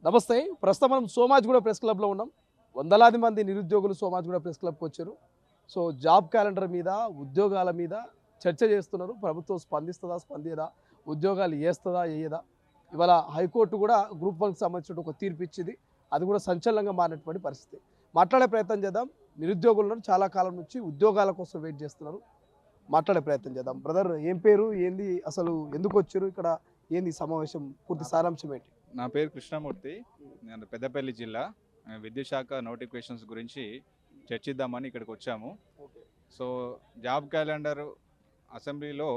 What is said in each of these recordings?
నమస్తే. ప్రస్తుతం మనం సోమాజిగూడ ప్రెస్ క్లబ్‌లో ఉన్నాం. వందలాది మంది నిరుద్యోగులు సోమాజిగూడ ప్రెస్ క్లబ్‌కి వచ్చారు. సో, జాబ్ క్యాలెండర్ మీద, ఉద్యోగాల మీద చర్చ చేస్తున్నారు. ప్రభుత్వం స్పందిస్తదా? స్పందియదా? ఉద్యోగాలు ఏస్తదా? ఏయదా? ఇవాళ హైకోర్టు కూడా గ్రూప్ 1కి సంబంధించిన ఒక తీర్పు ఇచ్చింది. అది కూడా సంచలనంగా మారినటువంటి పరిస్థితి. మాట్లాడే ప్రయత్నం చేద్దాం. నిరుద్యోగులను చాలా కాలం నుంచి ఉద్యోగాల కోసం వెయిట్ చేస్తున్నారు. మాట్లాడే ప్రయత్నం చేద్దాం. బ్రదర్ ఏం పేరు? ఏంది? అసలు ఎందుకొచ్చారు? ఇక్కడ ఏంది సమావేశం? పూర్తి సారాంశం ఏంటి? నా పేరు కృష్ణమూర్తి. నేను పెద్దపల్లి జిల్లా. విద్యుత్ శాఖ నోటిఫికేషన్స్ గురించి చర్చిద్దామని ఇక్కడికి వచ్చాము. సో జాబ్ క్యాలెండర్ అసెంబ్లీలో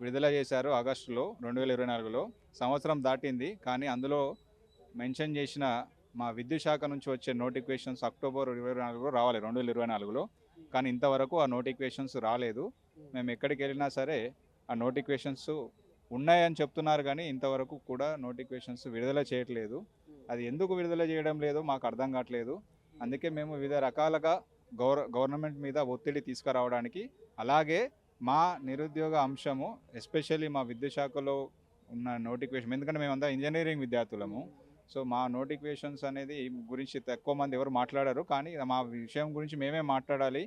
విడుదల చేశారు ఆగస్టులో 2024లో. సంవత్సరం దాటింది, కానీ అందులో మెన్షన్ చేసిన మా విద్యుత్ శాఖ నుంచి వచ్చే నోటిఫికేషన్స్ అక్టోబర్ 24లో రావాలి 2024లో. కానీ ఇంతవరకు ఆ నోటిఫికేషన్స్ రాలేదు. మేము ఎక్కడికి వెళ్ళినా సరే ఆ నోటిఫికేషన్స్ ఉన్నాయని చెప్తున్నారు, కానీ ఇంతవరకు కూడా నోటిఫికేషన్స్ విడుదల చేయట్లేదు. అది ఎందుకు విడుదల చేయడం లేదో మాకు అర్థం కావట్లేదు. అందుకే మేము వివిధ రకాలుగా గవర్నమెంట్ మీద ఒత్తిడి తీసుకురావడానికి, అలాగే మా నిరుద్యోగ అంశము ఎస్పెషల్లీ మా విద్యుత్ శాఖలో ఉన్న నోటిఫికేషన్, ఎందుకంటే మేమంతా ఇంజనీరింగ్ విద్యార్థులము. సో మా నోటిఫికేషన్స్ అనేది గురించి తక్కువ మంది ఎవరు మాట్లాడారు, కానీ మా విషయం గురించి మేమే మాట్లాడాలి.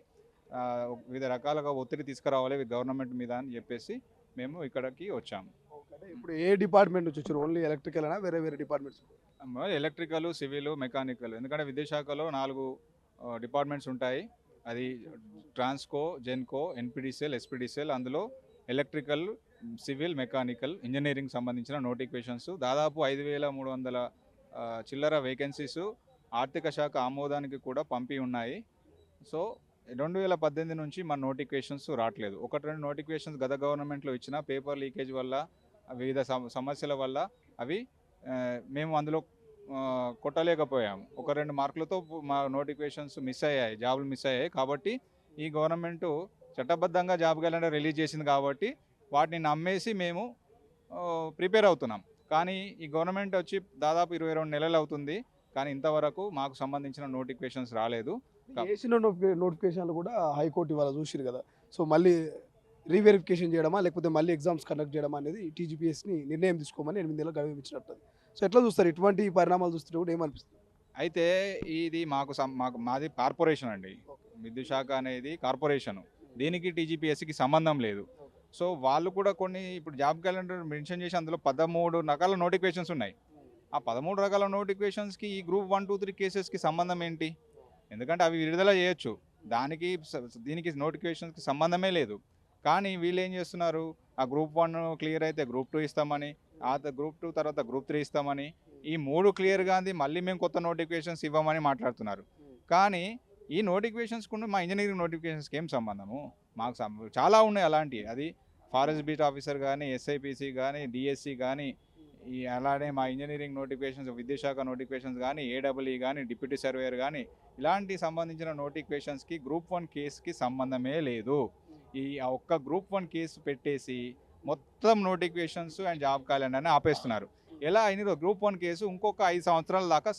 ఆ, వివిధ రకాలుగా ఒత్తిడి తీసుకురావాలి గవర్నమెంట్ మీద అని చెప్పేసి మేము ఇక్కడికి వచ్చాము. ఇప్పుడు ఏ డిపార్ట్మెంట్ నుంచి వచ్చారు? ఓన్లీ ఎలక్ట్రికల్ అయినా వేరే వేరే డిపార్ట్మెంట్స్? Electrical, civil, mechanical. ఎందుకంటే విద్యుత్ శాఖలో 4 డిపార్ట్మెంట్స్ ఉంటాయి. అది ట్రాన్స్కో, జెన్కో, ఎన్పిడిసిఎల్, ఎస్పిడిసిఎల్. అందులో ఎలక్ట్రికల్, సివిల్, మెకానికల్, ఇంజనీరింగ్ సంబంధించిన నోటిఫికేషన్స్ దాదాపు 5,300 చిల్లర వేకెన్సీస్ ఆర్థిక శాఖ ఆమోదానికి కూడా పంపి ఉన్నాయి. సో 2018 నుంచి మన నోటిఫికేషన్స్ రావట్లేదు. 1-2 నోటిఫికేషన్స్ గత గవర్నమెంట్లో ఇచ్చిన పేపర్ లీకేజ్ వల్ల, వివిధ సమస్యల వల్ల అవి మేము అందులో కొట్టలేకపోయాము. 1-2 మార్కులతో మా నోటిఫికేషన్స్ మిస్ అయ్యాయి, జాబులు మిస్ అయ్యాయి. కాబట్టి ఈ గవర్నమెంటు చట్టబద్ధంగా జాబ్ క్యాలెండర్ రిలీజ్ చేసింది కాబట్టి వాటిని నమ్మేసి మేము ప్రిపేర్ అవుతున్నాం. కానీ ఈ గవర్నమెంట్ వచ్చి దాదాపు 22 నెలలు అవుతుంది, కానీ ఇంతవరకు మాకు సంబంధించిన నోటిఫికేషన్స్ రాలేదు. వేసిన నోటిఫికేషన్లు కూడా హైకోర్టు ఇవాళ చూసిరు కదా. సో మళ్ళీ రీవెరిఫికేషన్ చేయడమా లేకపోతే మళ్ళీ ఎగ్జామ్స్ కండక్ట్ చేయడమా అనేది టీజీపీఎస్ని నిర్ణయం తీసుకోమని 8 నెలలు గడువు ఇచ్చినట్టు. సో ఎట్లా చూస్తారు? ఇటువంటి పరిణామాలు చూస్తుంటే కూడా ఏమనిపిస్తుంది? అయితే ఇది మాది కార్పొరేషన్ అండి. విద్యుత్ శాఖ అనేది కార్పొరేషను. దీనికి టీజీపీఎస్సికి సంబంధం లేదు. సో వాళ్ళు కూడా కొన్ని ఇప్పుడు జాబ్ క్యాలెండర్ మెన్షన్ చేసి అందులో 13 రకాల నోటిఫికేషన్స్ ఉన్నాయి. ఆ 13 రకాల నోటిఫికేషన్స్కి ఈ గ్రూప్ 1, 2, 3 కేసెస్కి సంబంధం ఏంటి? ఎందుకంటే అవి విడుదల చేయొచ్చు, దానికి దీనికి నోటిఫికేషన్స్కి సంబంధమే లేదు. కానీ వీళ్ళు ఏం చేస్తున్నారు, ఆ గ్రూప్ 1 క్లియర్ అయితే గ్రూప్ 2 ఇస్తామని, ఆ గ్రూప్ 2 తర్వాత గ్రూప్ 3 ఇస్తామని, ఈ 3 క్లియర్గా అంది మళ్ళీ మేము కొత్త నోటిఫికేషన్స్ ఇవ్వమని మాట్లాడుతున్నారు. కానీ ఈ నోటిఫికేషన్స్కు మా ఇంజనీరింగ్ నోటిఫికేషన్స్కి ఏం సంబంధము? మాకు చాలా ఉన్నాయి అలాంటివి. అది ఫారెస్ట్ బీట్ ఆఫీసర్ కానీ, ఎస్ఐపిసి కానీ, డిఎస్సి కానీ, అలానే మా ఇంజనీరింగ్ నోటిఫికేషన్స్, విద్యుత్ శాఖ నోటిఫికేషన్స్ కానీ, ఏడబ్ల్యూ కానీ, డిప్యూటీ సర్వేయర్ కానీ, ఇలాంటి సంబంధించిన నోటిఫికేషన్స్కి గ్రూప్ 1 కేసుకి సంబంధమే లేదు. ఈ ఒక్క గ్రూప్ 1 కేసు పెట్టేసి మొత్తం నోటిఫికేషన్స్ అండ్ జాబ్ క్యాలెండర్ని ఆపేస్తున్నారు. ఎలా అయిన గ్రూప్ 1 కేసు ఇంకొక 5 సంవత్సరాల దాకా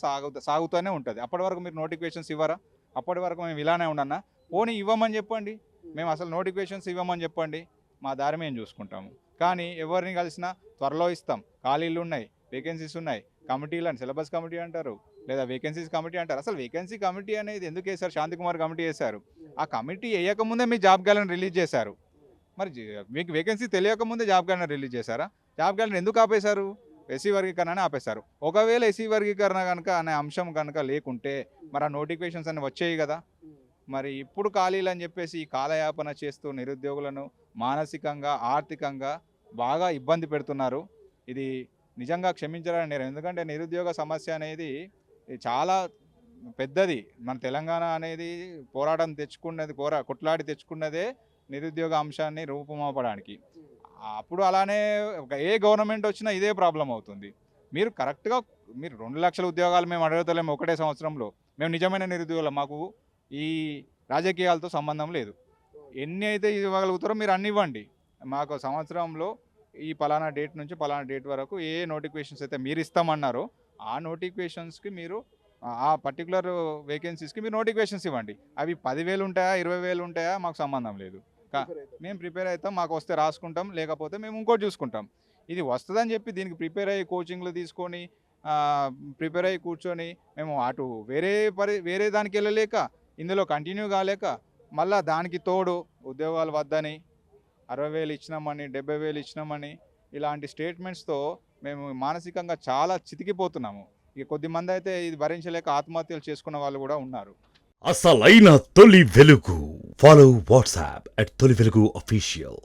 సాగుతూనే ఉంటుంది. అప్పటి వరకు మీరు నోటిఫికేషన్స్ ఇవ్వరా? అప్పటి వరకు మేము ఇలానే ఉండన్నా? పోనీ ఇవ్వమని చెప్పండి, మేము అసలు నోటిఫికేషన్స్ ఇవ్వమని చెప్పండి, మా దారి మేము చూసుకుంటాము. కానీ ఎవరిని కలిసినా త్వరలో ఇస్తాం, ఖాళీలు ఉన్నాయి, వేకెన్సీస్ ఉన్నాయి, కమిటీలు అని సిలబస్ కమిటీ అంటారు, లేదా వేకెన్సీస్ కమిటీ అంటారు. అసలు వేకెన్సీ కమిటీ అనేది ఎందుకు వేశారు? శాంతికుమార్ కమిటీ వేశారు. ఆ కమిటీ వేయకముందే మీ జాబ్ క్యాలెండర్ రిలీజ్ చేశారు. మరి మీకు వేకెన్సీ తెలియకముందే జాబ్ క్యాలెండర్ రిలీజ్ చేశారా? జాబ్ క్యాలెండర్ ఎందుకు ఆపేశారు? ఎస్సీ వర్గీకరణ ఆపేశారు. ఒకవేళ ఎస్సీ వర్గీకరణ కనుక అనే అంశం కనుక లేకుంటే మరి ఆ నోటిఫికేషన్స్ అన్ని వచ్చేవి కదా. మరి ఇప్పుడు ఖాళీలు అని చెప్పేసి ఈ కాలయాపన చేస్తూ నిరుద్యోగులను మానసికంగా, ఆర్థికంగా బాగా ఇబ్బంది పెడుతున్నారు. ఇది నిజంగా క్షమించరాని నేరం. ఎందుకంటే నిరుద్యోగ సమస్య అనేది చాలా పెద్దది. మన తెలంగాణ అనేది పోరాటం తెచ్చుకున్నది, కొట్లాడి తెచ్చుకున్నదే నిరుద్యోగ అంశాన్ని రూపుమాపడానికి. అప్పుడు అలానే ఏ గవర్నమెంట్ వచ్చినా ఇదే ప్రాబ్లం అవుతుంది. మీరు కరెక్ట్గా మీరు 2 లక్షల ఉద్యోగాలు మేము అడగతలేము ఒకటే సంవత్సరంలో. మేము నిజమైన నిరుద్యోగులు, మాకు ఈ రాజకీయాలతో సంబంధం లేదు. ఎన్ని అయితే ఇవ్వగలుగుతారో మీరు అన్ని ఇవ్వండి. మాకు సంవత్సరంలో ఈ పలానా డేట్ నుంచి పలానా డేట్ వరకు ఏ నోటిఫికేషన్స్ అయితే మీరు ఇస్తామన్నారో ఆ నోటిఫికేషన్స్కి మీరు ఆ పర్టికులర్ వేకెన్సీస్కి మీరు నోటిఫికేషన్స్ ఇవ్వండి. అవి 10,000 ఉంటాయా, 20,000 ఉంటాయా, మాకు సంబంధం లేదు. మేము ప్రిపేర్ అవుతాం, మాకు వస్తే రాసుకుంటాం, లేకపోతే మేము ఇంకోటి చూసుకుంటాం. ఇది వస్తుందని చెప్పి దీనికి ప్రిపేర్ అయ్యి కోచింగ్లు తీసుకొని ప్రిపేర్ అయ్యి కూర్చొని మేము అటు వేరే దానికి వెళ్ళలేక ఇందులో కంటిన్యూ కాలేక మళ్ళీ దానికి తోడు ఉద్యోగాలు వద్దని 60,000 ఇచ్చినామని 70,000 ఇచ్చినామని ఇలాంటి స్టేట్మెంట్స్తో మేము మానసికంగా చాలా చితికిపోతున్నాము. ఇక కొద్దిమంది అయితే ఇది భరించలేక ఆత్మహత్యలు చేసుకున్న వాళ్ళు కూడా ఉన్నారు. అసలైన తొలి వెలుగు. ఫాలో వాట్సాప్ @తొలి వెలుగు అఫీషియల్.